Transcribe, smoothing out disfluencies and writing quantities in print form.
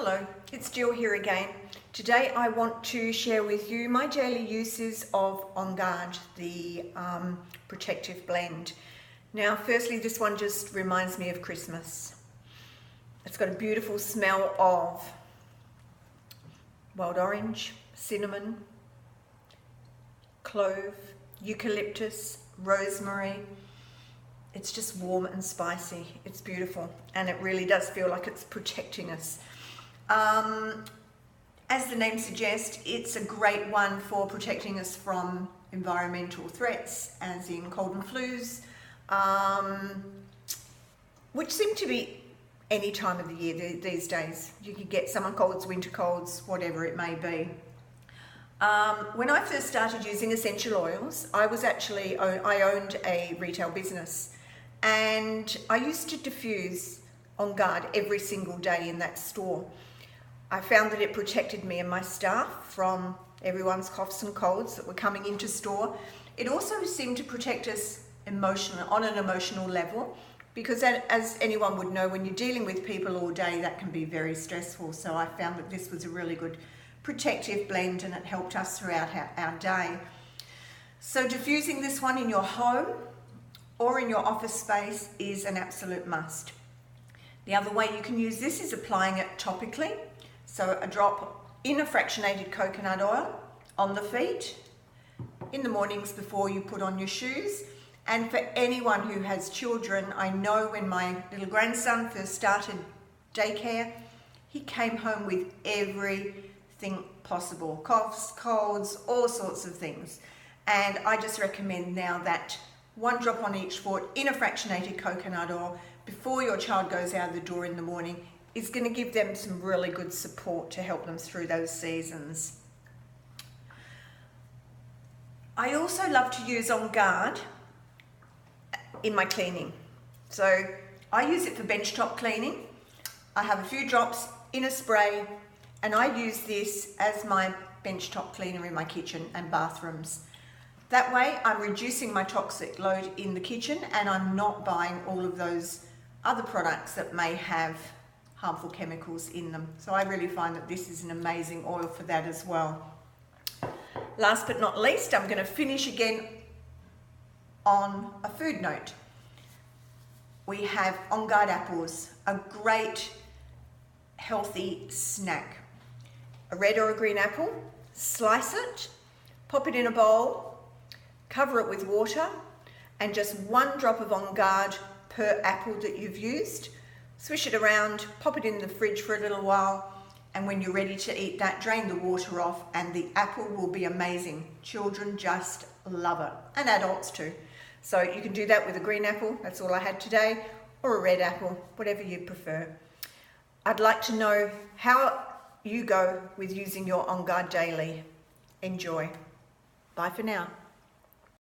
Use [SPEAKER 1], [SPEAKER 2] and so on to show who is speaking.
[SPEAKER 1] Hello, it's Jill here again. Today I want to share with you my daily uses of OnGuard, the protective blend. Now firstly, this one just reminds me of Christmas. It's got a beautiful smell of wild orange, cinnamon, clove, eucalyptus, rosemary. It's just warm and spicy. It's beautiful, and it really does feel like it's protecting us. As the name suggests, it's a great one for protecting us from environmental threats, as in cold and flus, which seem to be any time of the year these days. You could get summer colds, winter colds, whatever it may be. When I first started using essential oils, I owned a retail business, and I used to diffuse OnGuard every single day in that store. I found that it protected me and my staff from everyone's coughs and colds that were coming into store. It also seemed to protect us on an emotional level, because as anyone would know, when you're dealing with people all day, that can be very stressful. So I found that this was a really good protective blend, and it helped us throughout our day. So diffusing this one in your home or in your office space is an absolute must. The other way you can use this is applying it topically. So a drop in a fractionated coconut oil on the feet in the mornings before you put on your shoes. And for anyone who has children, I know when my little grandson first started daycare, he came home with everything possible, coughs, colds, all sorts of things. And I just recommend now that one drop on each foot in a fractionated coconut oil before your child goes out the door in the morning is going to give them some really good support to help them through those seasons. I also love to use OnGuard in my cleaning. So I use it for benchtop cleaning. I have a few drops in a spray, and I use this as my benchtop cleaner in my kitchen and bathrooms. That way I'm reducing my toxic load in the kitchen, and I'm not buying all of those other products that may have harmful chemicals in them. So I really find that this is an amazing oil for that as well. Last but not least, I'm going to finish again on a food note. We have OnGuard apples, a great healthy snack. A red or a green apple, slice it, pop it in a bowl, cover it with water, and just one drop of OnGuard per apple that you've used. Swish it around, pop it in the fridge for a little while, and when you're ready to eat that, drain the water off, and the apple will be amazing. Children just love it, and adults too. So you can do that with a green apple, that's all I had today, or a red apple, whatever you prefer. I'd like to know how you go with using your OnGuard daily. Enjoy. Bye for now.